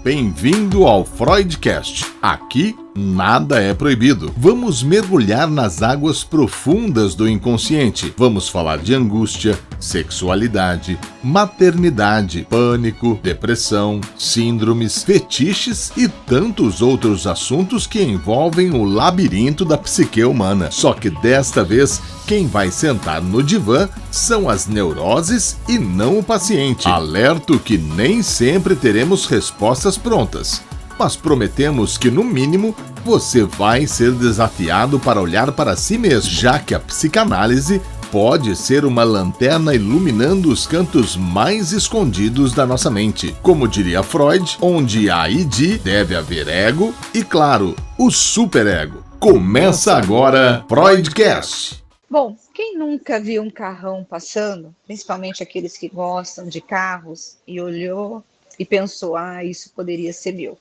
Bem-vindo ao Freudcast. Aqui nada é proibido. Vamos mergulhar nas águas profundas do inconsciente. Vamos falar de angústia, sexualidade, maternidade, pânico, depressão, síndromes, fetiches e tantos outros assuntos que envolvem o labirinto da psique humana. Só que desta vez, quem vai sentar no divã são as neuroses e não o paciente. Alerto que nem sempre teremos respostas prontas, mas prometemos que, no mínimo, você vai ser desafiado para olhar para si mesmo, já que a psicanálise pode ser uma lanterna iluminando os cantos mais escondidos da nossa mente. Como diria Freud, onde há id, deve haver ego e, claro, o superego. Começa agora Freudcast! Bom, quem nunca viu um carrão passando, principalmente aqueles que gostam de carros, e olhou e pensou, isso poderia ser meu.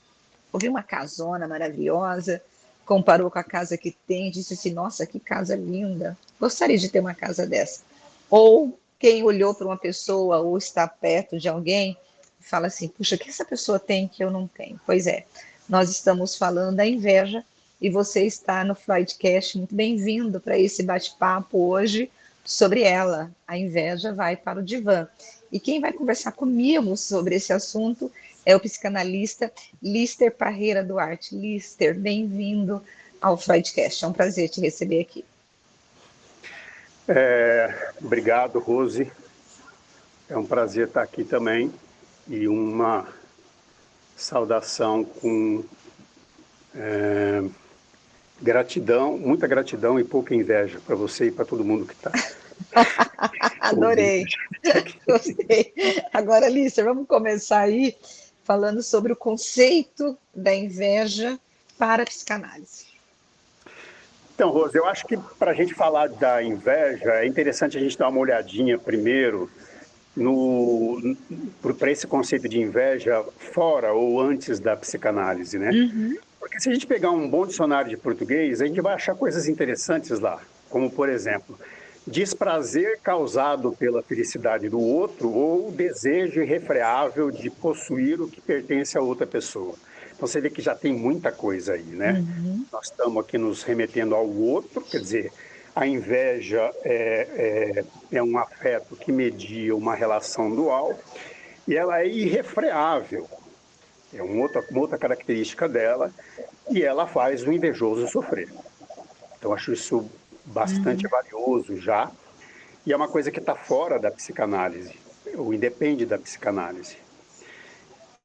Ouviu uma casona maravilhosa, comparou com a casa que tem, disse assim, nossa, que casa linda, gostaria de ter uma casa dessa. Ou quem olhou para uma pessoa ou está perto de alguém e fala assim, puxa, o que essa pessoa tem que eu não tenho? Pois é, nós estamos falando da inveja e você está no Freudcast, muito bem-vindo para esse bate-papo hoje sobre ela. A inveja vai para o divã. E quem vai conversar comigo sobre esse assunto é o psicanalista Líster Parreira Duarte. Líster, bem-vindo ao Freudcast. É um prazer te receber aqui. Obrigado, Rose. É um prazer estar aqui também. E uma saudação com gratidão, muita gratidão e pouca inveja para você e para todo mundo que está. Adorei. Gostei. Agora, Líster, vamos começar aí falando sobre o conceito da inveja para a psicanálise. Então, Rose, eu acho que para a gente falar da inveja, é interessante a gente dar uma olhadinha primeiro para esse conceito de inveja fora ou antes da psicanálise, né? Uhum. Porque se a gente pegar um bom dicionário de português, a gente vai achar coisas interessantes lá, como, por exemplo, desprazer causado pela felicidade do outro ou desejo irrefreável de possuir o que pertence a outra pessoa. Então você vê que já tem muita coisa aí, né? Uhum. Nós estamos aqui nos remetendo ao outro, quer dizer, a inveja é um afeto que media uma relação dual e ela é irrefreável. É uma outra característica dela e ela faz o invejoso sofrer. Então acho isso bastante valioso já, e é uma coisa que está fora da psicanálise, ou independe da psicanálise.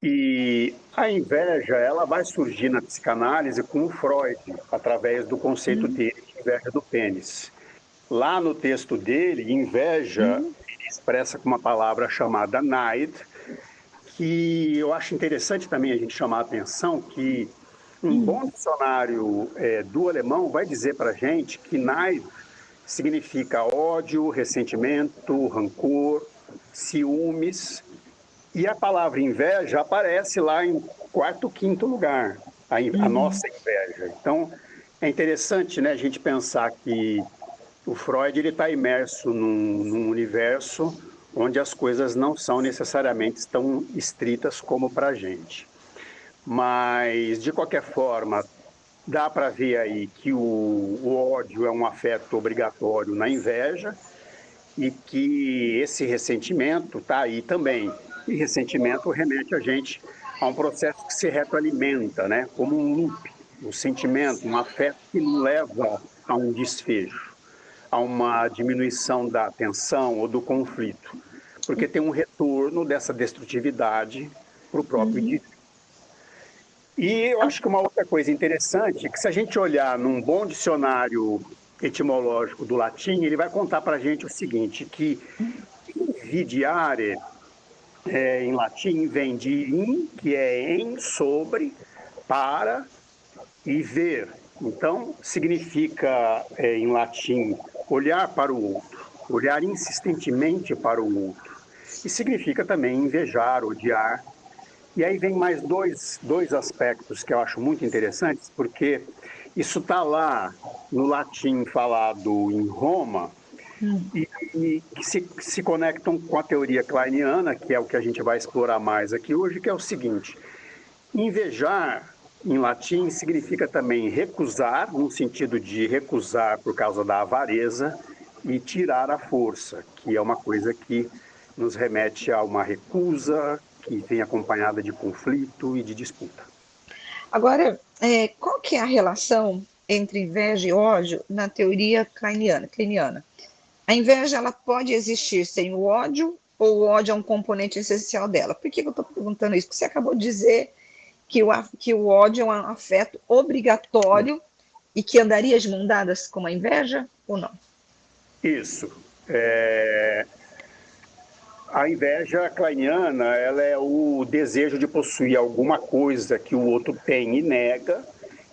E a inveja, ela vai surgir na psicanálise com o Freud, através do conceito dele de inveja do pênis. Lá no texto dele, inveja, ele expressa com uma palavra chamada Neid, que eu acho interessante também a gente chamar a atenção que um bom dicionário do alemão vai dizer para a gente que Neid significa ódio, ressentimento, rancor, ciúmes. E a palavra inveja aparece lá em quarto, quinto lugar, a nossa inveja. Então, é interessante, né, a gente pensar que o Freud está imerso num universo onde as coisas não são necessariamente tão estritas como para a gente. Mas, de qualquer forma, dá para ver aí que o ódio é um afeto obrigatório na inveja e que esse ressentimento está aí também. E ressentimento remete a gente a um processo que se retroalimenta, né? Como um loop, um sentimento, um afeto que não leva a um desfecho, a uma diminuição da tensão ou do conflito, porque tem um retorno dessa destrutividade para o próprio indivíduo. E eu acho que uma outra coisa interessante é que se a gente olhar num bom dicionário etimológico do latim, ele vai contar para a gente o seguinte, que invidiare, em latim, vem de in, que é em, sobre, para e ver. Então, significa, em latim, olhar para o outro, olhar insistentemente para o outro. E significa também invejar, odiar. E aí vem mais dois aspectos que eu acho muito interessantes, porque isso está lá no latim falado em Roma, e que se conectam com a teoria kleiniana, que é o que a gente vai explorar mais aqui hoje, que é o seguinte: Invejar, em latim, significa também recusar, no sentido de recusar por causa da avareza, e tirar à força, que é uma coisa que nos remete a uma recusa, que vem acompanhada de conflito e de disputa. Agora, qual que é a relação entre inveja e ódio na teoria kleiniana? A inveja ela pode existir sem o ódio ou o ódio é um componente essencial dela? Por que eu estou perguntando isso? Porque você acabou de dizer que o ódio é um afeto obrigatório e que andaria de mão dadas com a inveja ou não? Isso. A inveja kleiniana, ela é o desejo de possuir alguma coisa que o outro tem e nega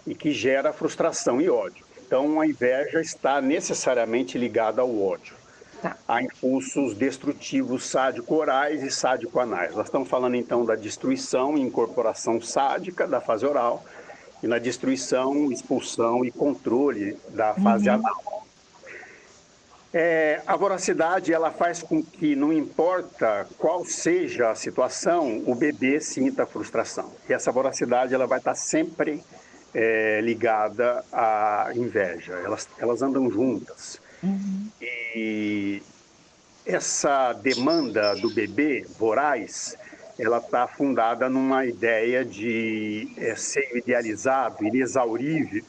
e que gera frustração e ódio. Então, a inveja está necessariamente ligada ao ódio. Tá. Há impulsos destrutivos sádico-orais e sádico-anais. Nós estamos falando, então, da destruição e incorporação sádica da fase oral e na destruição, expulsão e controle da fase anal. A voracidade ela faz com que, não importa qual seja a situação, o bebê sinta frustração. E essa voracidade ela vai estar sempre ligada à inveja. Elas andam juntas. E essa demanda do bebê voraz, ela está fundada numa ideia de ser idealizado, inexaurível,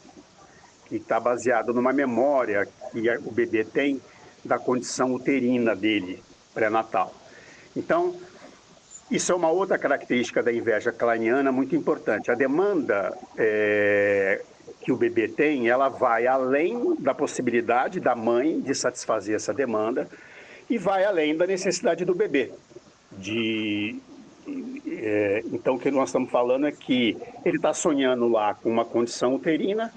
que está baseado numa memória que o bebê tem da condição uterina dele, pré-natal. Então, isso é uma outra característica da inveja kleiniana muito importante. A demanda que o bebê tem, ela vai além da possibilidade da mãe de satisfazer essa demanda e vai além da necessidade do bebê. Então, o que nós estamos falando é que ele está sonhando lá com uma condição uterina,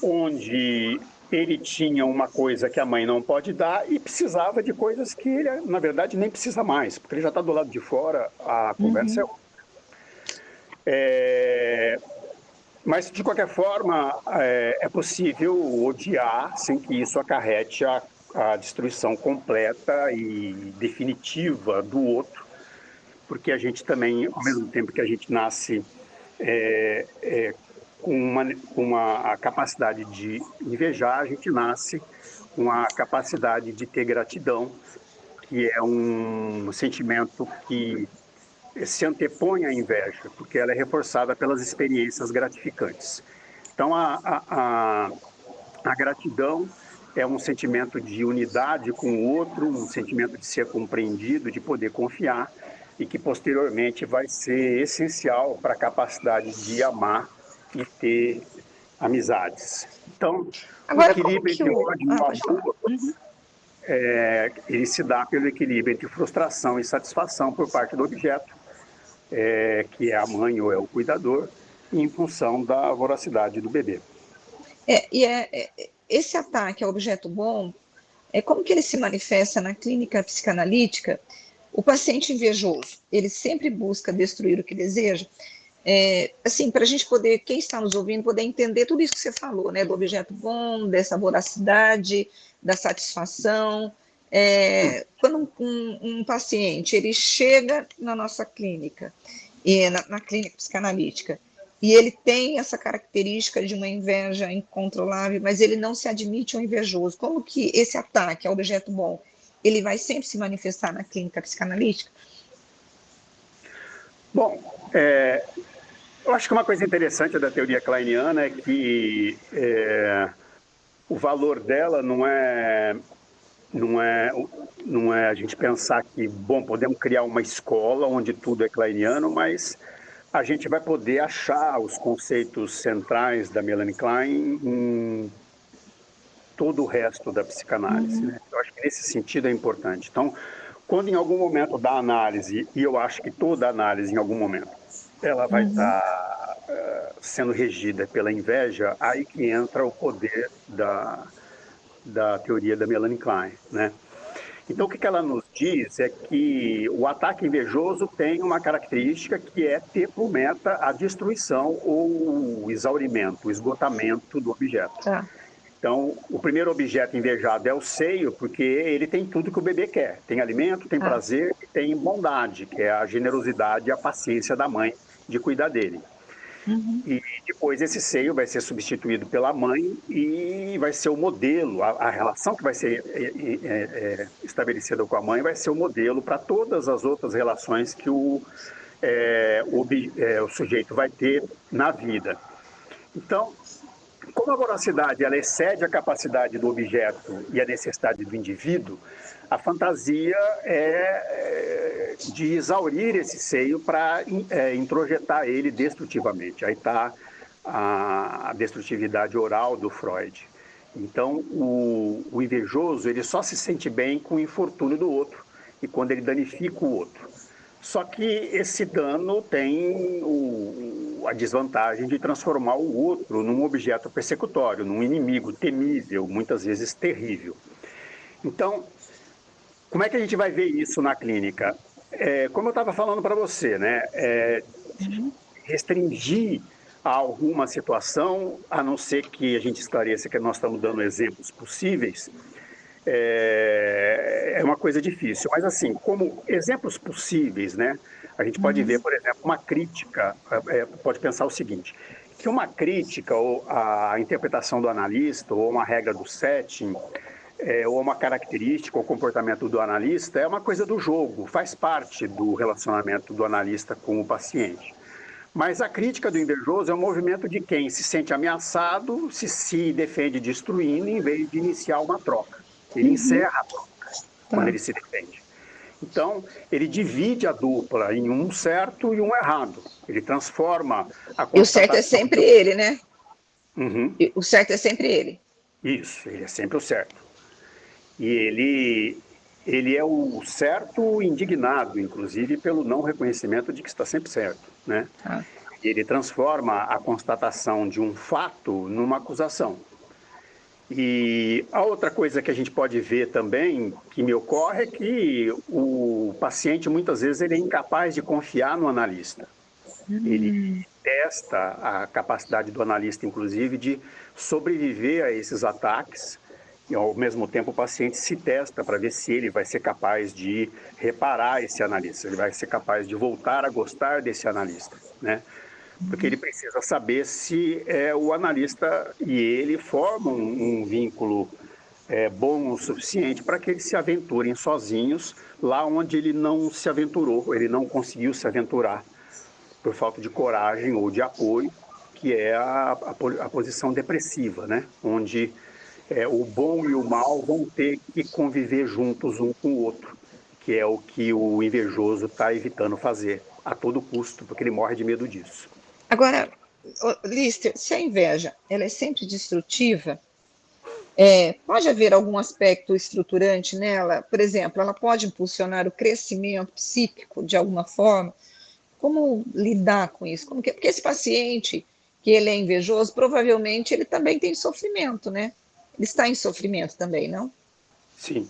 onde ele tinha uma coisa que a mãe não pode dar e precisava de coisas que ele, na verdade, nem precisa mais, porque ele já está do lado de fora, a conversa é outra. Mas, de qualquer forma, é possível odiar sem que isso acarrete a destruição completa e definitiva do outro, porque a gente também, ao mesmo tempo que a gente nasce com a capacidade de invejar, a gente nasce com a capacidade de ter gratidão, que é um sentimento que se antepõe à inveja, porque ela é reforçada pelas experiências gratificantes. Então, a gratidão é um sentimento de unidade com o outro, um sentimento de ser compreendido, de poder confiar, e que posteriormente vai ser essencial para a capacidade de amar e ter amizades. Então, agora, o equilíbrio entre ódio e amor, ele se dá pelo equilíbrio entre frustração e satisfação por parte do objeto, que é a mãe ou é o cuidador, em função da voracidade do bebê. Esse ataque ao objeto bom, como que ele se manifesta na clínica psicanalítica? O paciente invejoso, ele sempre busca destruir o que deseja? Assim, para a gente poder, quem está nos ouvindo, poder entender tudo isso que você falou, né, do objeto bom, dessa voracidade, da satisfação. Quando um paciente ele chega na nossa clínica, na clínica psicanalítica, e ele tem essa característica de uma inveja incontrolável, mas ele não se admite um invejoso, como que esse ataque ao objeto bom, ele vai sempre se manifestar na clínica psicanalítica? Bom, eu acho que uma coisa interessante da teoria kleiniana é que o valor dela não é a gente pensar que, bom, podemos criar uma escola onde tudo é kleiniano, mas a gente vai poder achar os conceitos centrais da Melanie Klein em todo o resto da psicanálise, né? Eu acho que nesse sentido é importante. Então, quando em algum momento da análise, e eu acho que toda análise em algum momento, ela vai estar sendo regida pela inveja, aí que entra o poder da teoria da Melanie Klein, né? Então, o que ela nos diz é que o ataque invejoso tem uma característica que é ter por meta a destruição ou o exaurimento, o esgotamento do objeto. Tá. Então, o primeiro objeto invejado é o seio, porque ele tem tudo que o bebê quer. Tem alimento, tem prazer e tem bondade, que é a generosidade e a paciência da mãe de cuidar dele. Uhum. E depois esse seio vai ser substituído pela mãe e vai ser o modelo, a relação que vai ser estabelecida com a mãe vai ser o modelo para todas as outras relações que o sujeito vai ter na vida. Então, como a voracidade ela excede a capacidade do objeto e a necessidade do indivíduo, a fantasia é de exaurir esse seio para introjetar ele destrutivamente. Aí está a destrutividade oral do Freud. Então, o invejoso ele só se sente bem com o infortúnio do outro e quando ele danifica o outro. Só que esse dano tem a desvantagem de transformar o outro num objeto persecutório, num inimigo temível, muitas vezes terrível. Então, como é que a gente vai ver isso na clínica? Como eu estava falando para você, né? Restringir a alguma situação, a não ser que a gente esclareça que nós estamos dando exemplos possíveis, é uma coisa difícil. Mas, assim, como exemplos possíveis, né? A gente pode ver, por exemplo, uma crítica, pode pensar o seguinte, que uma crítica ou a interpretação do analista ou uma regra do setting ou uma característica ou comportamento do analista é uma coisa do jogo, faz parte do relacionamento do analista com o paciente. Mas a crítica do invejoso é um movimento de quem se sente ameaçado, se defende destruindo, em vez de iniciar uma troca. Ele encerra a troca quando ele se defende. Então, ele divide a dupla em um certo e um errado. Ele transforma a constatação... E o certo é sempre ele, né? Uhum. O certo é sempre ele. Isso, ele é sempre o certo. E ele é o certo indignado, inclusive, pelo não reconhecimento de que está sempre certo, né? Ah. Ele transforma a constatação de um fato numa acusação. E a outra coisa que a gente pode ver também, que me ocorre, é que o paciente, muitas vezes, ele é incapaz de confiar no analista. Ele testa a capacidade do analista, inclusive, de sobreviver a esses ataques. E, ao mesmo tempo, o paciente se testa para ver se ele vai ser capaz de reparar esse analista, ele vai ser capaz de voltar a gostar desse analista, né? Porque ele precisa saber se o analista e ele formam um vínculo bom o suficiente para que eles se aventurem sozinhos lá onde ele não se aventurou, ele não conseguiu se aventurar por falta de coragem ou de apoio, que é a posição depressiva, né? Onde o bom e o mal vão ter que conviver juntos um com o outro, que é o que o invejoso está evitando fazer a todo custo, porque ele morre de medo disso. Agora, Lister, se a inveja ela é sempre destrutiva, pode haver algum aspecto estruturante nela? Por exemplo, ela pode impulsionar o crescimento psíquico de alguma forma? Como lidar com isso? Porque esse paciente que ele é invejoso, provavelmente ele também tem sofrimento, né? Ele está em sofrimento também, não? Sim.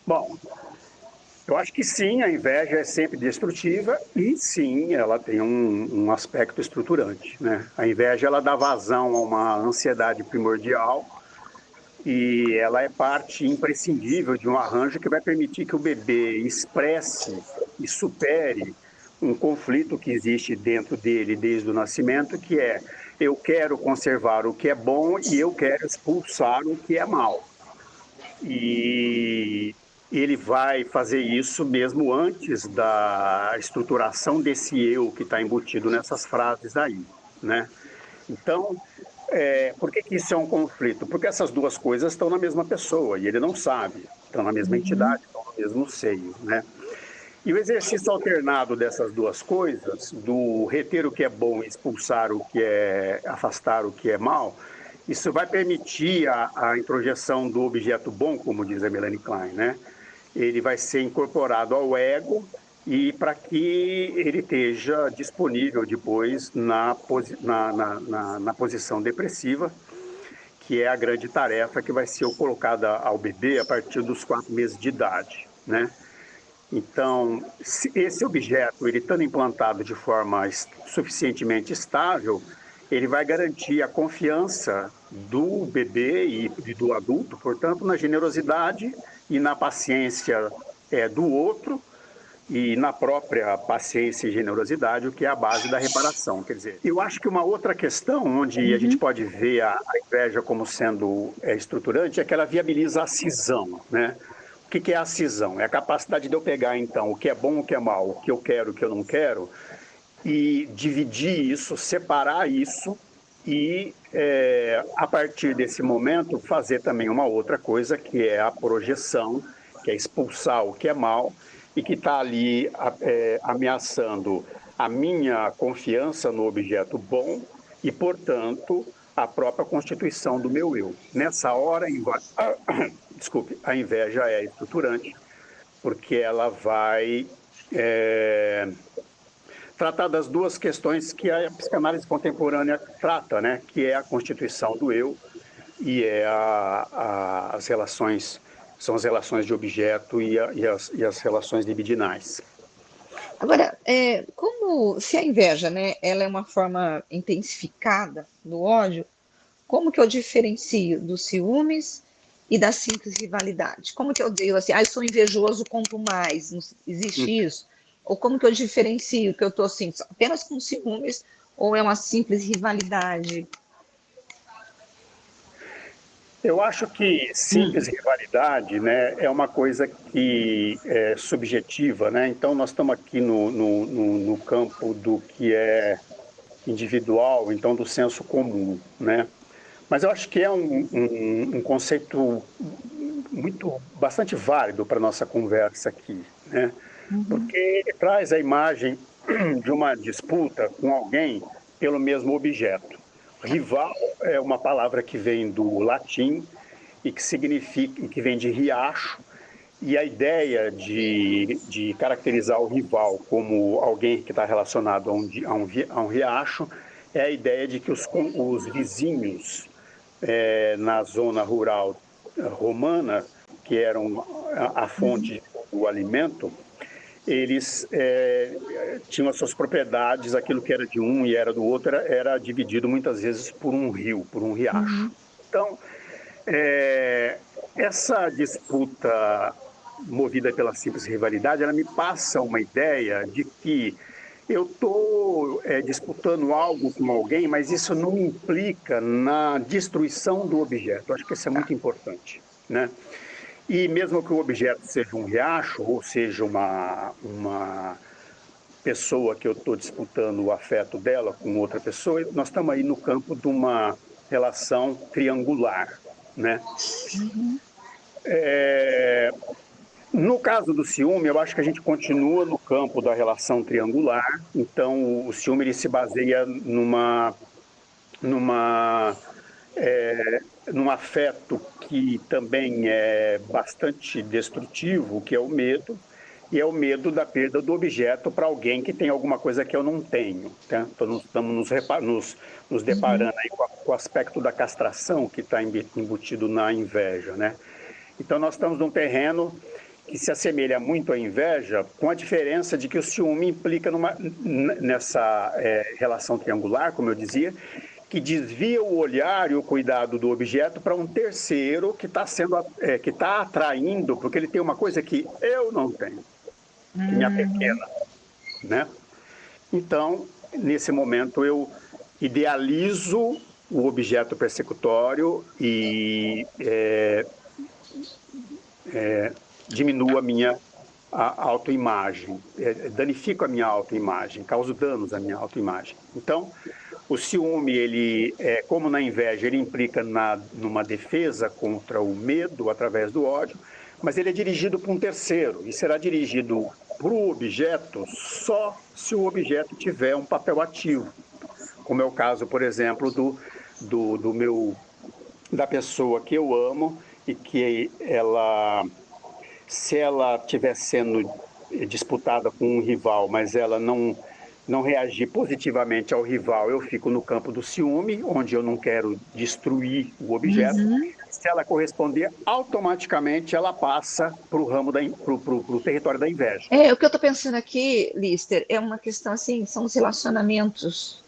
Bom, eu acho que sim, a inveja é sempre destrutiva e sim, ela tem um aspecto estruturante, né? A inveja, ela dá vazão a uma ansiedade primordial e ela é parte imprescindível de um arranjo que vai permitir que o bebê expresse e supere um conflito que existe dentro dele desde o nascimento, que é: eu quero conservar o que é bom e eu quero expulsar o que é mal. E ele vai fazer isso mesmo antes da estruturação desse eu que está embutido nessas frases aí, né? Então, por que isso é um conflito? Porque essas duas coisas estão na mesma pessoa e ele não sabe, estão na mesma entidade, estão no mesmo seio, né? E o exercício alternado dessas duas coisas, do reter o que é bom e expulsar o que é, afastar o que é mal, isso vai permitir a introjeção do objeto bom, como diz a Melanie Klein, né? Ele vai ser incorporado ao ego e para que ele esteja disponível depois na posição depressiva, que é a grande tarefa que vai ser colocada ao bebê a partir dos 4 meses de idade, né? Então, se esse objeto, ele estando implantado de forma suficientemente estável, ele vai garantir a confiança do bebê e do adulto, portanto, na generosidade e na paciência do outro, e na própria paciência e generosidade, o que é a base da reparação. Quer dizer, eu acho que uma outra questão onde a gente pode ver a inveja como sendo estruturante é que ela viabiliza a cisão, né? O que é a cisão? É a capacidade de eu pegar, então, o que é bom, o que é mal, o que eu quero, o que eu não quero, e dividir isso, separar isso e, a partir desse momento, fazer também uma outra coisa, que é a projeção, que é expulsar o que é mal e que está ali ameaçando a minha confiança no objeto bom e, portanto, a própria constituição do meu eu. Nessa hora, desculpe, a inveja é estruturante, porque ela vai tratar das duas questões que a psicanálise contemporânea trata, né? Que é a constituição do eu e as relações, são as relações de objeto e as relações libidinais. Agora, como se a inveja, né, ela é uma forma intensificada do ódio, como que eu diferencio dos ciúmes e da simples rivalidade? Como que eu digo assim, eu sou invejoso, conto mais, não existe isso? Ou como que eu diferencio que eu estou assim, apenas com ciúmes ou é uma simples rivalidade? Eu acho que simples rivalidade, né, é uma coisa que é subjetiva, né? Então nós estamos aqui no campo do que é individual, então do senso comum, né? Mas eu acho que é um conceito bastante válido para a nossa conversa aqui, né? Porque ele traz a imagem de uma disputa com alguém pelo mesmo objeto. Rival é uma palavra que vem do latim e que significa, que vem de riacho, e a ideia de caracterizar o rival como alguém que está relacionado a um riacho é a ideia de que os vizinhos na zona rural romana, que eram a fonte do alimento, eles tinham as suas propriedades, aquilo que era de um e era do outro era dividido muitas vezes por um rio, por um riacho. Então, essa disputa movida pela simples rivalidade, ela me passa uma ideia de que eu estou disputando algo com alguém, mas isso não implica na destruição do objeto. Eu acho que isso é muito importante, né? E mesmo que o objeto seja um riacho, ou seja uma pessoa que eu estou disputando o afeto dela com outra pessoa, nós estamos aí no campo de uma relação triangular, né? No caso do ciúme, eu acho que a gente continua no campo da relação triangular. Então, o ciúme ele se baseia num afeto que também é bastante destrutivo, que é o medo, e é o medo da perda do objeto para alguém que tem alguma coisa que eu não tenho. Tá? Então, nós estamos nos deparando aí com o aspecto da castração que está embutido na inveja, né? Então, nós estamos num terreno que se assemelha muito à inveja, com a diferença de que o ciúme implica nessa relação triangular, como eu dizia, que desvia o olhar e o cuidado do objeto para um terceiro que está atraindo, porque ele tem uma coisa que eu não tenho, que me apequena, né? Então, nesse momento, eu idealizo o objeto persecutório e diminuo a minha autoimagem, danifico a minha autoimagem, causo danos à minha autoimagem. Então, o ciúme, ele, como na inveja, ele implica numa defesa contra o medo através do ódio, mas ele é dirigido por um terceiro e será dirigido para o objeto só se o objeto tiver um papel ativo, como é o caso, por exemplo, da pessoa que eu amo e que se ela estiver sendo disputada com um rival, mas ela não reagir positivamente ao rival, eu fico no campo do ciúme, onde eu não quero destruir o objeto. Se ela corresponder, automaticamente ela passa para o ramo pro território da inveja. O que eu estou pensando aqui, Lister, é uma questão assim, são os relacionamentos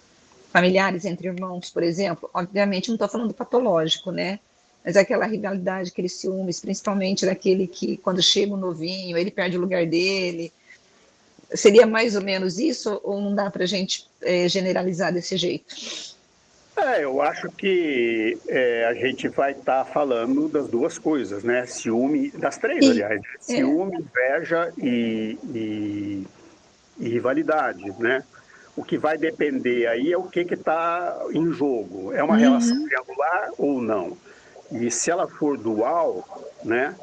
familiares entre irmãos, por exemplo. Obviamente não estou falando patológico, né? Mas aquela rivalidade, aqueles ciúmes, principalmente daquele que, quando chega o novinho, ele perde o lugar dele. Seria mais ou menos isso, ou não dá para a gente generalizar desse jeito? Eu acho que a gente vai estar falando das duas coisas, né? Ciúme, das três, E, aliás. é, Ciúme, inveja e rivalidade, né? O que vai depender aí é o que está em jogo. É uma relação uhum, triangular ou não? E se ela for dual, né?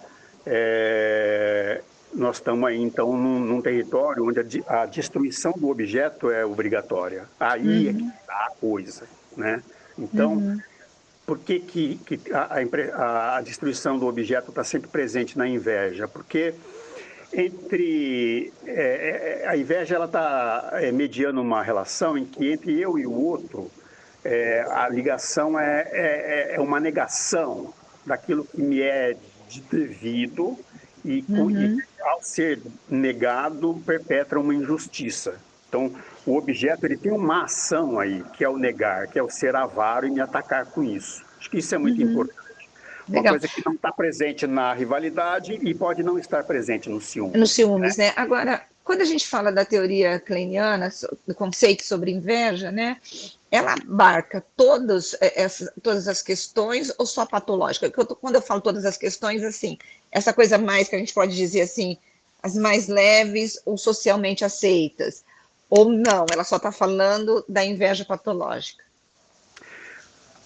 Nós estamos aí, então, num território onde a destruição do objeto é obrigatória. Aí é que uhum, está a coisa, né? Então, uhum, por que a destruição do objeto está sempre presente na inveja? Porque a inveja ela está mediando uma relação em que entre eu e o outro a ligação é uma negação daquilo que me é de devido e uhum, ao ser negado perpetra uma injustiça. Então o objeto ele tem uma ação aí que é o negar, que é o ser avaro e me atacar com isso. Acho que isso é muito uhum. importante. Uma Legal. coisa que não está presente na rivalidade e pode não estar presente no ciúme. Nos ciúmes, né? Agora, quando a gente fala da teoria kleiniana, do conceito sobre inveja, né? Ela abarca todas as questões ou só patológica? Quando eu falo todas as questões, assim, essa coisa mais que a gente pode dizer assim, as mais leves ou socialmente aceitas, ou não, ela só está falando da inveja patológica.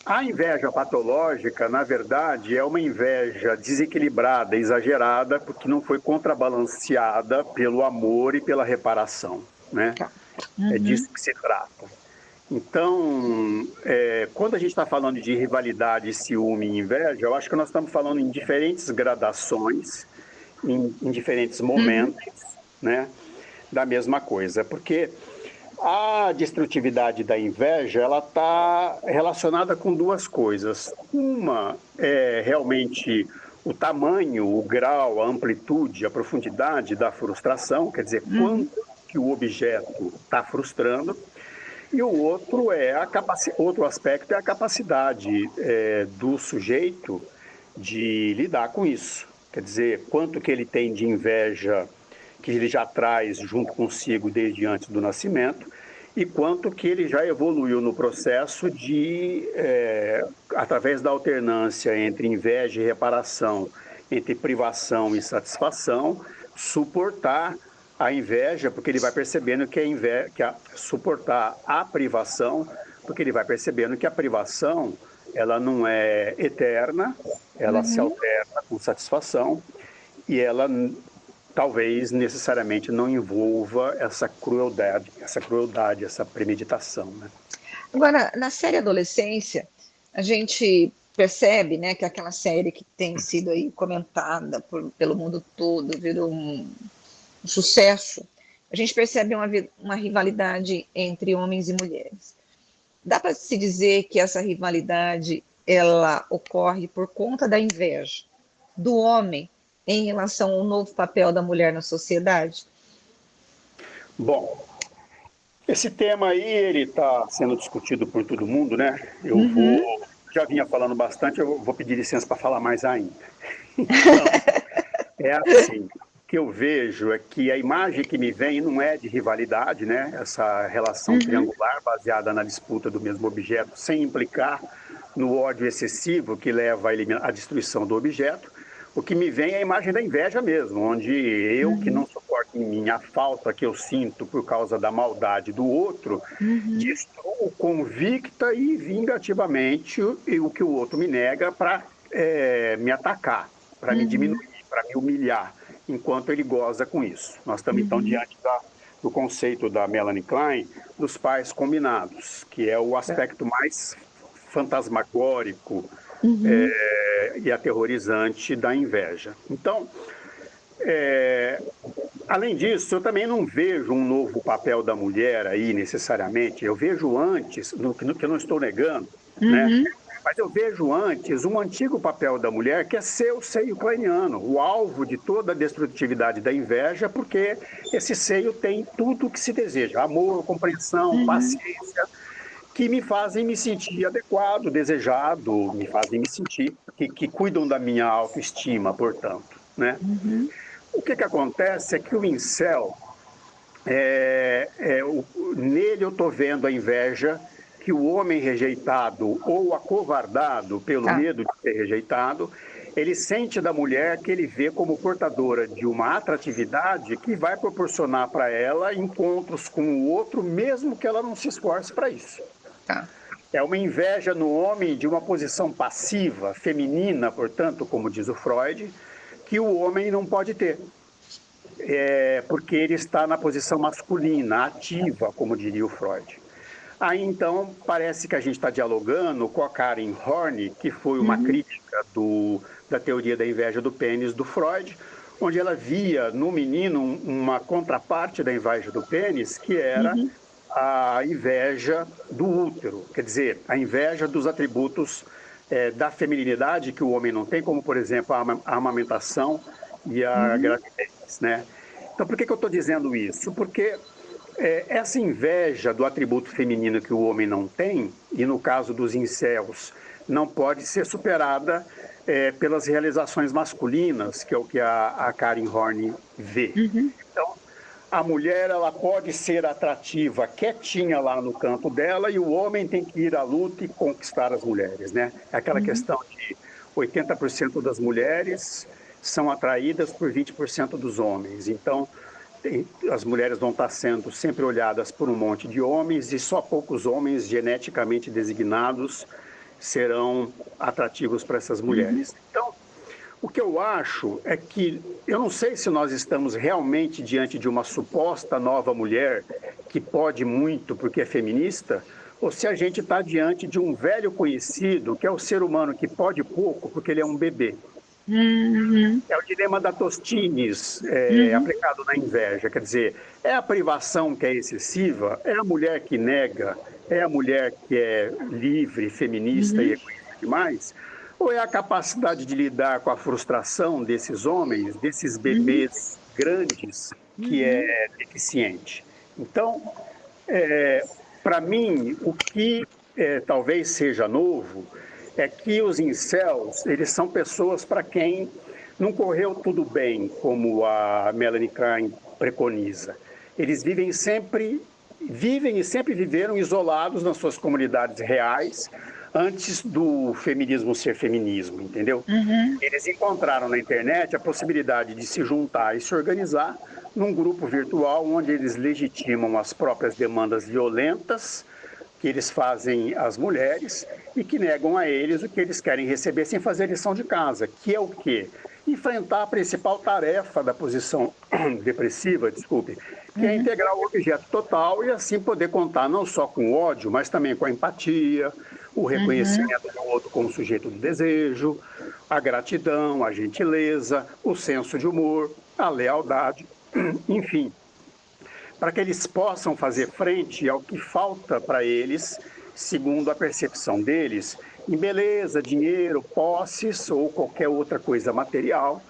A inveja patológica, na verdade, é uma inveja desequilibrada, exagerada, porque não foi contrabalanceada pelo amor e pela reparação, né? Tá. É Uhum, disso que se trata. Então, quando a gente está falando de rivalidade, ciúme e inveja, eu acho que nós estamos falando em diferentes gradações, em diferentes uhum, momentos, né, da mesma coisa. Porque a destrutividade da inveja, ela está relacionada com duas coisas. Uma é realmente o tamanho, o grau, a amplitude, a profundidade da frustração, quer dizer, uhum, quanto que o objeto está frustrando. E o outro outro aspecto é a capacidade do sujeito de lidar com isso. Quer dizer, quanto que ele tem de inveja que ele já traz junto consigo desde antes do nascimento e quanto que ele já evoluiu no processo de, através da alternância entre inveja e reparação, entre privação e satisfação, suportar a inveja, porque ele vai percebendo suportar a privação, porque ele vai percebendo que a privação ela não é eterna, ela se uhum. alterna com satisfação e ela talvez necessariamente não envolva essa premeditação, né? Agora, na série Adolescência, a gente percebe, né, que aquela série que tem sido aí comentada pelo mundo todo, virou um sucesso, a gente percebe uma rivalidade entre homens e mulheres. Dá para se dizer que essa rivalidade ela ocorre por conta da inveja do homem em relação ao novo papel da mulher na sociedade? Bom, esse tema aí ele está sendo discutido por todo mundo, né? Uhum, Já vinha falando bastante, eu vou pedir licença para falar mais ainda. Então, é assim, o que eu vejo é que a imagem que me vem não é de rivalidade, né? Essa relação uhum, triangular baseada na disputa do mesmo objeto, sem implicar no ódio excessivo que leva à destruição do objeto. O que me vem é a imagem da inveja mesmo, onde eu, que uhum, não suporto em mim a falta que eu sinto por causa da maldade do outro, uhum, destruo convicta e vingativamente o que o outro me nega para me atacar, para me uhum, diminuir, para me humilhar, enquanto ele goza com isso. Nós estamos, então, uhum. diante do conceito da Melanie Klein dos pais combinados, que é o Tá. aspecto mais fantasmagórico Uhum, e aterrorizante da inveja. Então, além disso, eu também não vejo um novo papel da mulher aí necessariamente. Eu vejo antes, no que eu não estou negando, né? uhum, Mas eu vejo antes um antigo papel da mulher que é ser o seio kleiniano, o alvo de toda a destrutividade da inveja, porque esse seio tem tudo o que se deseja: amor, compreensão, uhum, paciência, que me fazem me sentir adequado, desejado, me fazem me sentir, que cuidam da minha autoestima, portanto, né? uhum, O que acontece é que o incel, Nele eu estou vendo a inveja que o homem rejeitado ou acovardado pelo Tá. medo de ser rejeitado, ele sente da mulher que ele vê como portadora de uma atratividade que vai proporcionar para ela encontros com o outro, mesmo que ela não se esforce para isso. Tá. É uma inveja no homem de uma posição passiva, feminina, portanto, como diz o Freud, que o homem não pode ter. Porque ele está na posição masculina, ativa, como diria o Freud. Aí, então, parece que a gente está dialogando com a Karen Horney, que foi uma crítica da teoria da inveja do pênis do Freud, onde ela via no menino uma contraparte da inveja do pênis, que era a inveja do útero, quer dizer, a inveja dos atributos da feminilidade que o homem não tem, como, por exemplo, a amamentação e a gravidez, né? Então, por que eu estou dizendo isso? Porque essa inveja do atributo feminino que o homem não tem, e no caso dos incels, não pode ser superada pelas realizações masculinas, que é o que a Karen Horney vê. Então, a mulher ela pode ser atrativa, quietinha lá no canto dela, e o homem tem que ir à luta e conquistar as mulheres, né? É aquela questão de 80% das mulheres são atraídas por 20% dos homens. Então, as mulheres vão estar sendo sempre olhadas por um monte de homens e só poucos homens geneticamente designados serão atrativos para essas mulheres. Então, o que eu acho é que, eu não sei se nós estamos realmente diante de uma suposta nova mulher que pode muito porque é feminista, ou se a gente está diante de um velho conhecido, que é o ser humano que pode pouco porque ele é um bebê. É o dilema da Tostines aplicado na inveja, quer dizer, é a privação que é excessiva, é a mulher que nega, é a mulher que é livre, feminista e egoísta demais, ou é a capacidade de lidar com a frustração desses homens, desses bebês grandes, que é deficiente. Então, para mim, o que talvez seja novo é que os incels, eles são pessoas para quem não correu tudo bem, como a Melanie Klein preconiza. Eles vivem e sempre viveram isolados nas suas comunidades reais, antes do feminismo ser feminismo, entendeu? Eles encontraram na internet a possibilidade de se juntar e se organizar num grupo virtual onde eles legitimam as próprias demandas violentas que eles fazem às mulheres e que negam a eles o que eles querem receber sem fazer lição de casa, que é o quê? Enfrentar a principal tarefa da posição depressiva, desculpe, que é integrar o objeto total e assim poder contar não só com o ódio, mas também com a empatia, o reconhecimento do outro como sujeito do desejo, a gratidão, a gentileza, o senso de humor, a lealdade, enfim, para que eles possam fazer frente ao que falta para eles, segundo a percepção deles, em beleza, dinheiro, posses ou qualquer outra coisa material,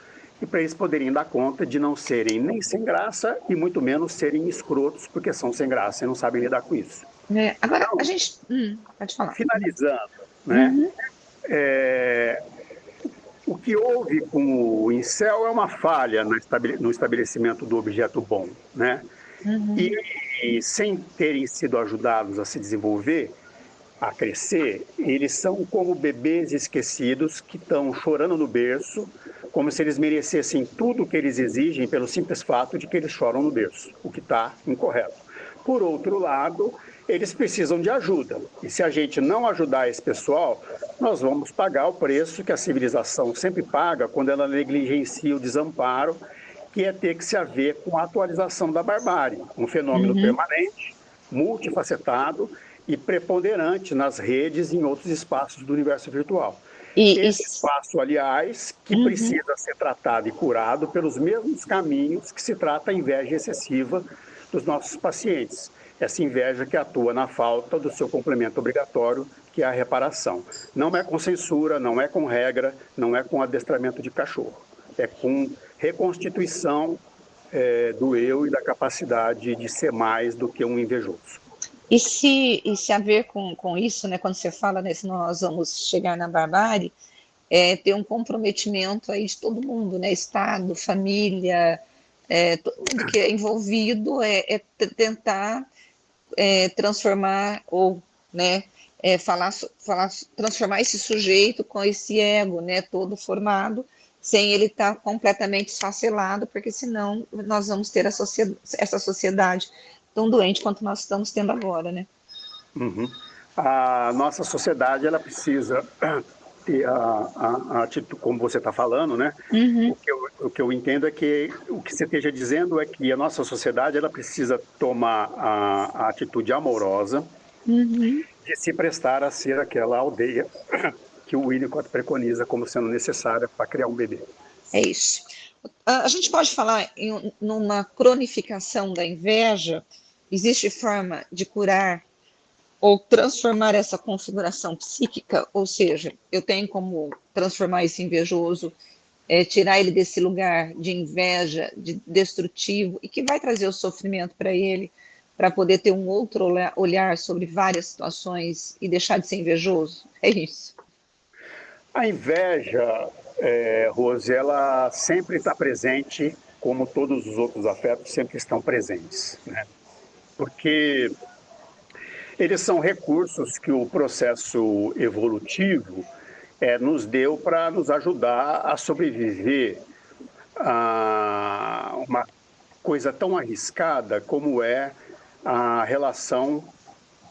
e para eles poderem dar conta de não serem nem sem graça e muito menos serem escrotos, porque são sem graça e não sabem lidar com isso. Agora, Então, a gente... pode falar. Finalizando, né? O que houve com o incel é uma falha no estabelecimento do objeto bom, né? E sem terem sido ajudados a se desenvolver, a crescer, eles são como bebês esquecidos que estão chorando no berço, como se eles merecessem tudo o que eles exigem pelo simples fato de que eles choram no berço, o que está incorreto. Por outro lado, eles precisam de ajuda. E se a gente não ajudar esse pessoal, nós vamos pagar o preço que a civilização sempre paga quando ela negligencia o desamparo, que é ter que se haver com a atualização da barbárie, um fenômeno permanente, multifacetado e preponderante nas redes e em outros espaços do universo virtual. Esse espaço, aliás, que precisa ser tratado e curado pelos mesmos caminhos que se trata a inveja excessiva dos nossos pacientes. Essa inveja que atua na falta do seu complemento obrigatório, que é a reparação. Não é com censura, não é com regra, não é com adestramento de cachorro. É com reconstituição do eu e da capacidade de ser mais do que um invejoso. E se a ver com isso, né, quando você fala nesse nós vamos chegar na barbárie, ter um comprometimento aí de todo mundo, né, Estado, família, todo mundo que é envolvido tentar transformar ou, né, transformar esse sujeito com esse ego, né, todo formado, sem ele estar completamente esfacelado, porque senão nós vamos ter essa sociedade tão doente quanto nós estamos tendo agora, né? Uhum. A nossa sociedade, ela precisa ter a atitude, como você está falando, né? Uhum. O que eu entendo é que o que você esteja dizendo é que a nossa sociedade, ela precisa tomar a atitude amorosa Uhum. de se prestar a ser aquela aldeia que o Winnicott preconiza como sendo necessária para criar um bebê. É isso. A gente pode falar numa cronificação da inveja. Existe forma de curar ou transformar essa configuração psíquica, ou seja, eu tenho como transformar esse invejoso, tirar ele desse lugar de inveja, de destrutivo, e que vai trazer o sofrimento para ele, para poder ter um outro olhar sobre várias situações e deixar de ser invejoso. É isso. A inveja, Rose, ela sempre está presente, como todos os outros afetos sempre estão presentes, né? Porque eles são recursos que o processo evolutivo nos deu para nos ajudar a sobreviver a uma coisa tão arriscada como é a relação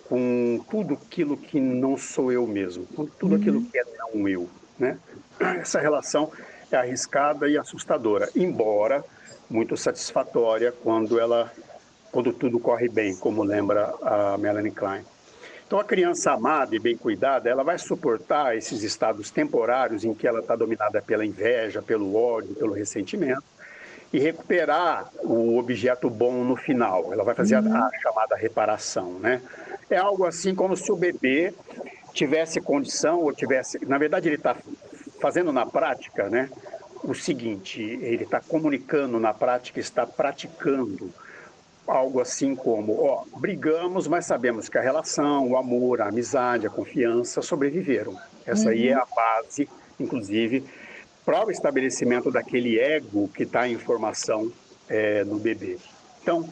com tudo aquilo que não sou eu mesmo, com tudo aquilo que é não eu, né? Essa relação é arriscada e assustadora, embora muito satisfatória quando tudo corre bem, como lembra a Melanie Klein. Então, a criança amada e bem cuidada, ela vai suportar esses estados temporários em que ela está dominada pela inveja, pelo ódio, pelo ressentimento, e recuperar o objeto bom no final. Ela vai fazer a chamada reparação, né? É algo assim como se o bebê tivesse condição, ou tivesse... Na verdade, ele está fazendo na prática, né, o seguinte, ele está comunicando na prática, está praticando algo assim como, brigamos, mas sabemos que a relação, o amor, a amizade, a confiança sobreviveram. Essa aí é a base, inclusive, para o estabelecimento daquele ego que está em formação no bebê. Então,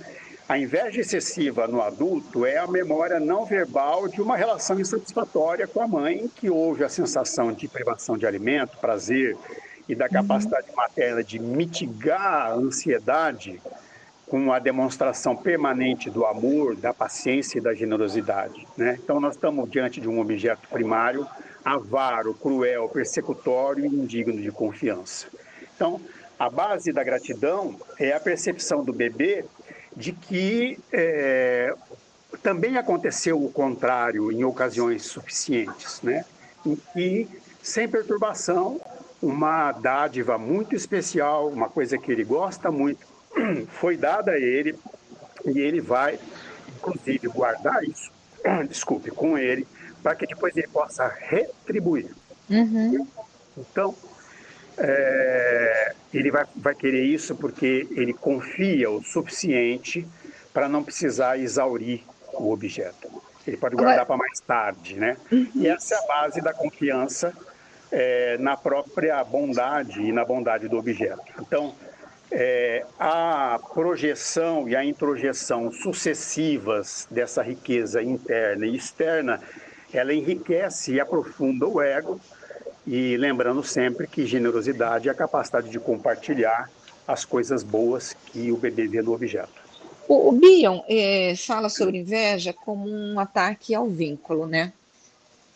a inveja excessiva no adulto é a memória não verbal de uma relação insatisfatória com a mãe, que houve a sensação de privação de alimento, prazer e da capacidade materna de mitigar a ansiedade com a demonstração permanente do amor, da paciência e da generosidade, né? Então, nós estamos diante de um objeto primário avaro, cruel, persecutório e indigno de confiança. Então, a base da gratidão é a percepção do bebê de que também aconteceu o contrário em ocasiões suficientes, né? Em que, sem perturbação, uma dádiva muito especial, uma coisa que ele gosta muito, foi dada a ele, e ele vai, inclusive, guardar isso, desculpe, com ele, para que depois ele possa retribuir. Então, ele vai querer isso porque ele confia o suficiente para não precisar exaurir o objeto. Ele pode guardar para mais tarde, né? E essa é a base da confiança na própria bondade e na bondade do objeto. Então, a projeção e a introjeção sucessivas dessa riqueza interna e externa, ela enriquece e aprofunda o ego, e lembrando sempre que generosidade é a capacidade de compartilhar as coisas boas que o bebê vê no objeto. O Bion fala sobre inveja como um ataque ao vínculo, né?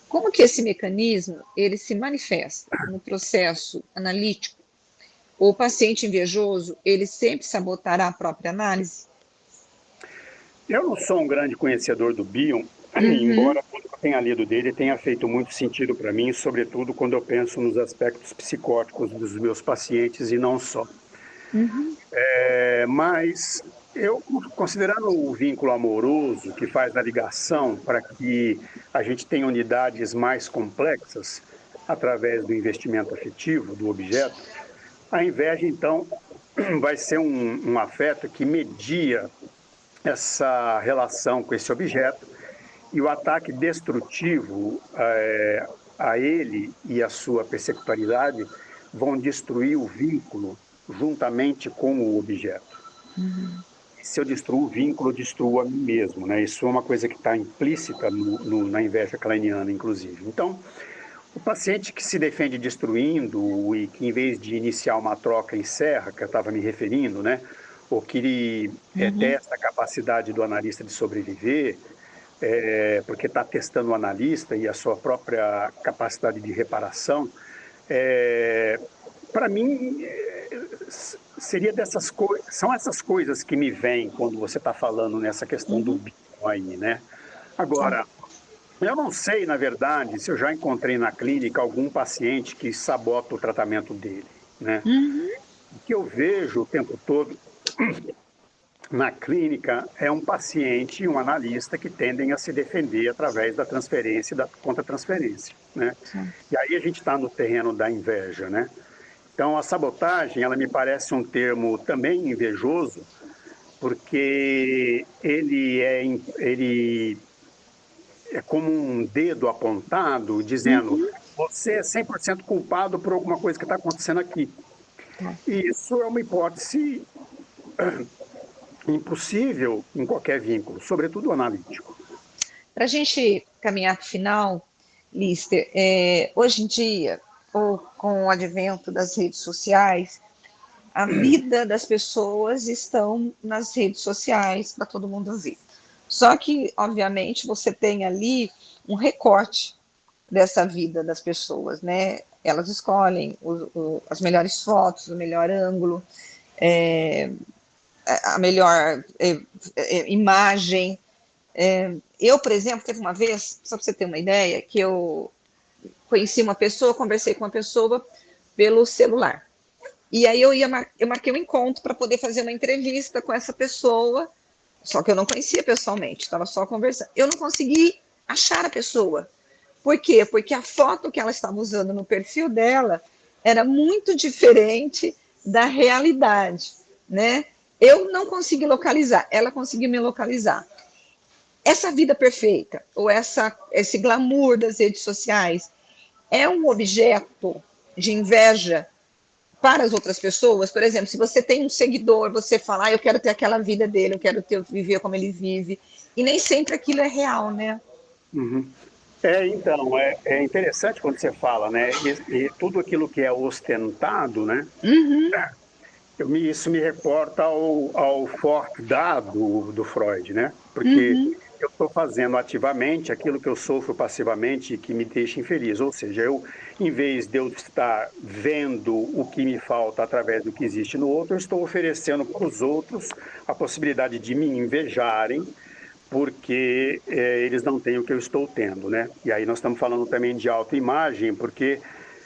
Como que esse mecanismo ele se manifesta no processo analítico? O paciente invejoso, ele sempre sabotará a própria análise? Eu não sou um grande conhecedor do Bion, embora tudo que eu tenha lido dele tenha feito muito sentido para mim, sobretudo quando eu penso nos aspectos psicóticos dos meus pacientes e não só. Mas eu, considerando o vínculo amoroso que faz a ligação para que a gente tenha unidades mais complexas através do investimento afetivo do objeto, a inveja, então, vai ser um afeto que media essa relação com esse objeto, e o ataque destrutivo a ele e a sua persecutoriedade vão destruir o vínculo juntamente com o objeto. Se eu destruo o vínculo, eu destruo a mim mesmo, né? Isso é uma coisa que está implícita na inveja kleiniana, inclusive. Então, o paciente que se defende destruindo e que, em vez de iniciar uma troca, encerra, que eu estava me referindo, né? Ou que ele testa a capacidade do analista de sobreviver, porque está testando o analista e a sua própria capacidade de reparação, para mim, seria dessas coisas, são essas coisas que me vêm quando você está falando nessa questão do binho aí, né? Agora, eu não sei, na verdade, se eu já encontrei na clínica algum paciente que sabota o tratamento dele, né? O que eu vejo o tempo todo na clínica é um paciente e um analista que tendem a se defender através da transferência e da contra-transferência, né? E aí a gente está no terreno da inveja, né? Então, a sabotagem, ela me parece um termo também invejoso, porque ele é como um dedo apontado, dizendo, você é 100% culpado por alguma coisa que está acontecendo aqui. E isso é uma hipótese impossível em qualquer vínculo, sobretudo analítico. Para a gente caminhar para o final, Lister, hoje em dia, ou com o advento das redes sociais, a vida das pessoas estão nas redes sociais para todo mundo ver. Só que, obviamente, você tem ali um recorte dessa vida das pessoas, né? Elas escolhem as melhores fotos, o melhor ângulo, a melhor imagem. Eu, por exemplo, teve uma vez, só para você ter uma ideia, que eu conheci uma pessoa, conversei com uma pessoa pelo celular. E aí eu marquei um encontro para poder fazer uma entrevista com essa pessoa, só que eu não conhecia pessoalmente, estava só conversando. Eu não consegui achar a pessoa. Por quê? Porque a foto que ela estava usando no perfil dela era muito diferente da realidade, né? Eu não consegui localizar, ela conseguiu me localizar. Essa vida perfeita, ou esse glamour das redes sociais, é um objeto de inveja para as outras pessoas? Por exemplo, se você tem um seguidor, você fala, eu quero ter aquela vida dele, eu quero viver como ele vive, e nem sempre aquilo é real, né? Então, é interessante quando você fala, né? E tudo aquilo que é ostentado, né? Isso me reporta ao fork do Freud, né? Porque eu estou fazendo ativamente aquilo que eu sofro passivamente e que me deixa infeliz. Ou seja, em vez de eu estar vendo o que me falta através do que existe no outro, eu estou oferecendo para os outros a possibilidade de me invejarem, porque eles não têm o que eu estou tendo, né? E aí nós estamos falando também de autoimagem, porque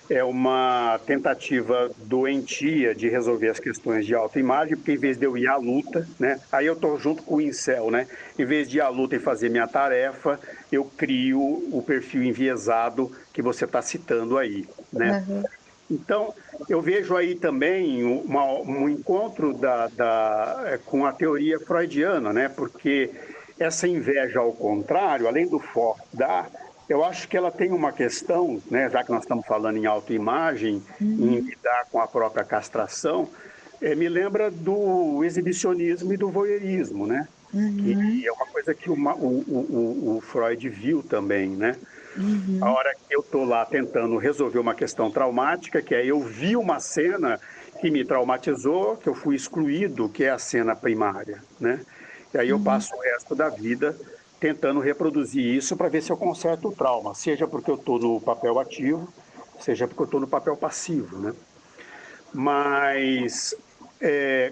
é uma tentativa doentia de resolver as questões de autoimagem, porque em vez de eu ir à luta, né? Aí eu estou junto com o incel, né? Em vez de ir à luta e fazer minha tarefa, eu crio o perfil enviesado que você está citando aí, né? Então, eu vejo aí também um encontro com a teoria freudiana, né? Porque essa inveja, ao contrário, além do forte eu acho que ela tem uma questão, né? Já que nós estamos falando em autoimagem, em lidar com a própria castração, me lembra do exibicionismo e do voyeurismo, né? Que é uma coisa que o Freud viu também, né? A hora que eu estou lá tentando resolver uma questão traumática, que é eu vi uma cena que me traumatizou, que eu fui excluído, que é a cena primária, né? E aí eu passo o resto da vida tentando reproduzir isso para ver se eu conserto o trauma, seja porque eu estou no papel ativo, seja porque eu estou no papel passivo, né? Mas,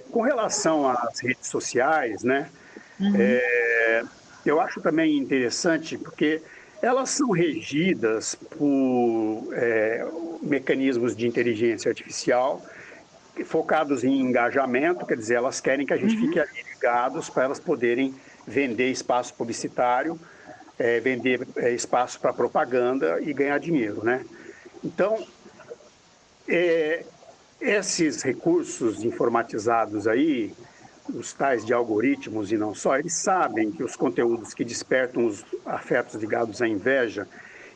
com relação às redes sociais, né? Eu acho também interessante porque elas são regidas por mecanismos de inteligência artificial focados em engajamento, quer dizer, elas querem que a gente fique ali ligados para elas poderem vender espaço publicitário, vender espaço para propaganda e ganhar dinheiro, né? Então, esses recursos informatizados aí, os tais de algoritmos e não só, eles sabem que os conteúdos que despertam os afetos ligados à inveja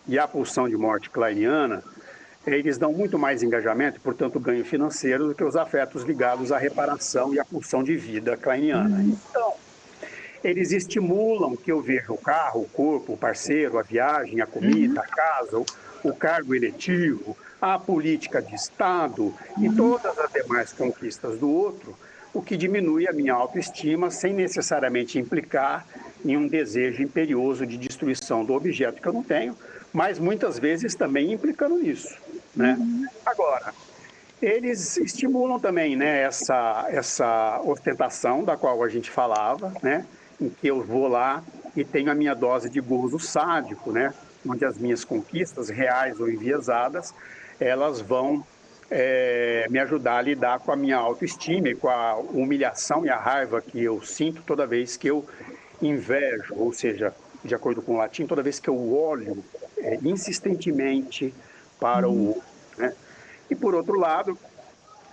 e à pulsão de morte kleiniana eles dão muito mais engajamento e, portanto, ganho financeiro do que os afetos ligados à reparação e à pulsão de vida kleiniana. Então, eles estimulam que eu veja o carro, o corpo, o parceiro, a viagem, a comida, a casa, o cargo eletivo, a política de Estado e todas as demais conquistas do outro, o que diminui a minha autoestima sem necessariamente implicar em um desejo imperioso de destruição do objeto que eu não tenho, mas muitas vezes também implicando nisso, né? Agora, eles estimulam também, né, essa ostentação da qual a gente falava, né, em que eu vou lá e tenho a minha dose de gozo sádico, né, onde as minhas conquistas, reais ou enviesadas, elas vão me ajudar a lidar com a minha autoestima e com a humilhação e a raiva que eu sinto toda vez que eu invejo, ou seja, de acordo com o latim, toda vez que eu olho insistentemente para o outro, né? E, por outro lado,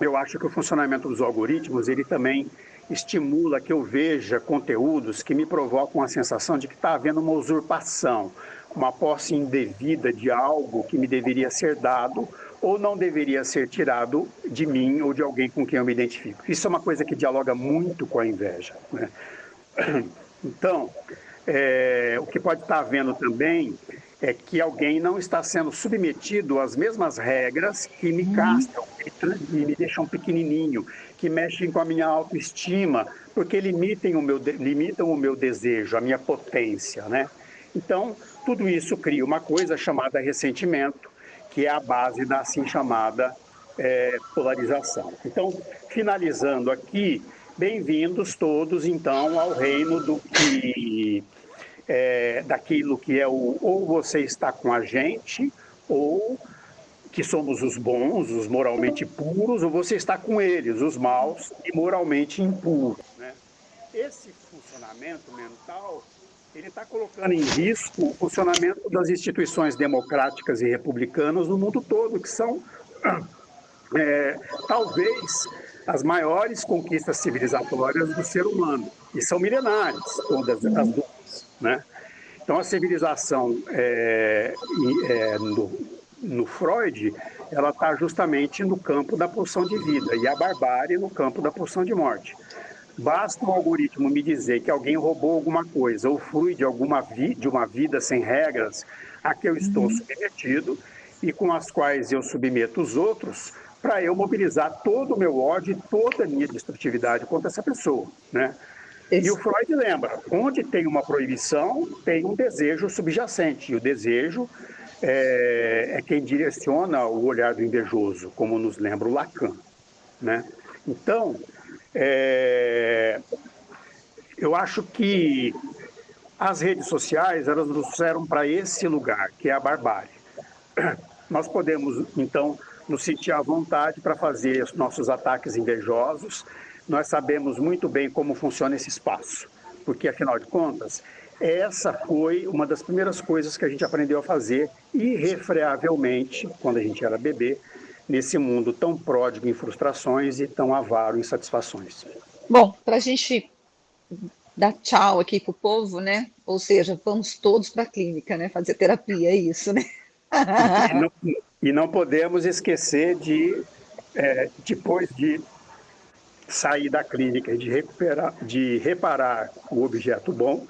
eu acho que o funcionamento dos algoritmos, ele também estimula que eu veja conteúdos que me provocam a sensação de que está havendo uma usurpação, uma posse indevida de algo que me deveria ser dado ou não deveria ser tirado de mim ou de alguém com quem eu me identifico. Isso é uma coisa que dialoga muito com a inveja, né? Então, o que pode estar havendo também é que alguém não está sendo submetido às mesmas regras que me castram e me deixam pequenininho, que mexem com a minha autoestima, porque limitam o meu desejo, a minha potência, né? Então, tudo isso cria uma coisa chamada ressentimento, que é a base da assim chamada polarização. Então, finalizando aqui, bem-vindos todos, então, ao reino daquilo que é ou você está com a gente, ou que somos os bons, os moralmente puros, ou você está com eles, os maus e moralmente impuros, né? Esse funcionamento mental, ele está colocando em risco o funcionamento das instituições democráticas e republicanas no mundo todo, que são talvez as maiores conquistas civilizatórias do ser humano, e são milenares, todas as duas, né? Então, a civilização no Freud, ela está justamente no campo da pulsão de vida, e a barbárie no campo da pulsão de morte. Basta um algoritmo me dizer que alguém roubou alguma coisa ou flui de uma vida sem regras a que eu estou submetido e com as quais eu submeto os outros, para eu mobilizar todo o meu ódio e toda a minha destrutividade contra essa pessoa, né? E o Freud lembra, onde tem uma proibição, tem um desejo subjacente, e o desejo é quem direciona o olhar do invejoso, como nos lembra o Lacan, né? Então, eu acho que as redes sociais, elas nos trouxeram para esse lugar, que é a barbárie. Nós podemos, então, nos sentir à vontade para fazer os nossos ataques invejosos. Nós sabemos muito bem como funciona esse espaço, porque, afinal de contas, essa foi uma das primeiras coisas que a gente aprendeu a fazer irrefreavelmente, quando a gente era bebê, nesse mundo tão pródigo em frustrações e tão avaro em satisfações. Bom, para a gente dar tchau aqui pro povo, né? Ou seja, vamos todos para a clínica, né? Fazer terapia, é isso, né? E não podemos esquecer de, depois de sair da clínica e de reparar o objeto bom,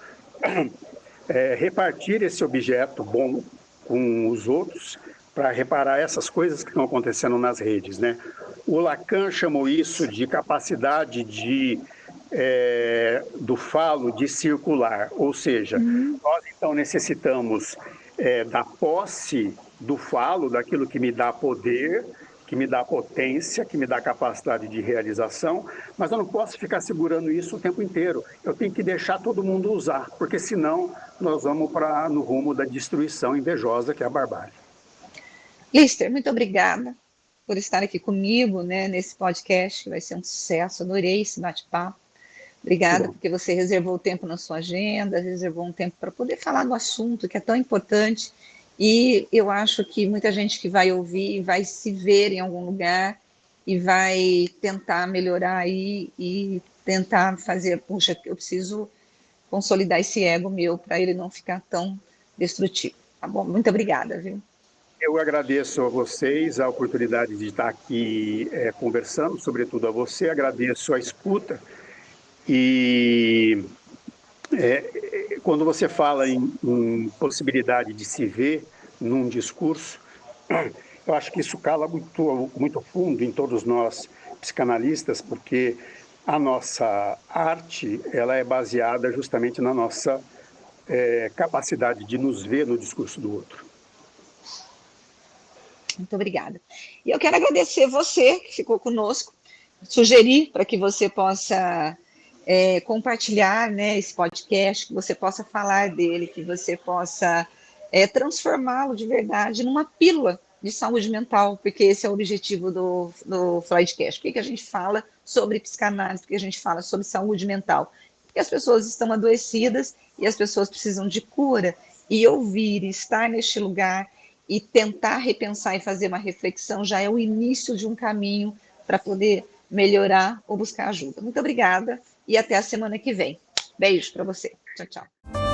repartir esse objeto bom com os outros para reparar essas coisas que estão acontecendo nas redes, né? O Lacan chamou isso de capacidade do falo de circular, ou seja, nós então necessitamos da posse do falo, daquilo que me dá poder, que me dá potência, que me dá capacidade de realização, mas eu não posso ficar segurando isso o tempo inteiro. Eu tenho que deixar todo mundo usar, porque senão nós vamos no rumo da destruição invejosa, que é a barbárie. Lister, muito obrigada por estar aqui comigo, né, nesse podcast, que vai ser um sucesso. Adorei esse bate-papo. Obrigada porque você reservou o tempo na sua agenda, reservou um tempo para poder falar do assunto que é tão importante. E eu acho que muita gente que vai ouvir vai se ver em algum lugar e vai tentar melhorar aí e tentar fazer, puxa, eu preciso consolidar esse ego meu para ele não ficar tão destrutivo. Tá bom? Muito obrigada, viu? Eu agradeço a vocês a oportunidade de estar aqui conversando, sobretudo a você, agradeço a escuta e quando você fala em possibilidade de se ver num discurso, eu acho que isso cala muito, muito fundo em todos nós psicanalistas, porque a nossa arte ela é baseada justamente na nossa capacidade de nos ver no discurso do outro. Muito obrigada. E eu quero agradecer você que ficou conosco, sugerir para que você possa compartilhar, né, esse podcast, que você possa falar dele, que você possa transformá-lo de verdade numa pílula de saúde mental, porque esse é o objetivo do Freudcast. Por que a gente fala sobre psicanálise, por que a gente fala sobre saúde mental? Porque as pessoas estão adoecidas e as pessoas precisam de cura, e ouvir, estar neste lugar e tentar repensar e fazer uma reflexão já é o início de um caminho para poder melhorar ou buscar ajuda. Muito obrigada e até a semana que vem. Beijo para você. Tchau, tchau.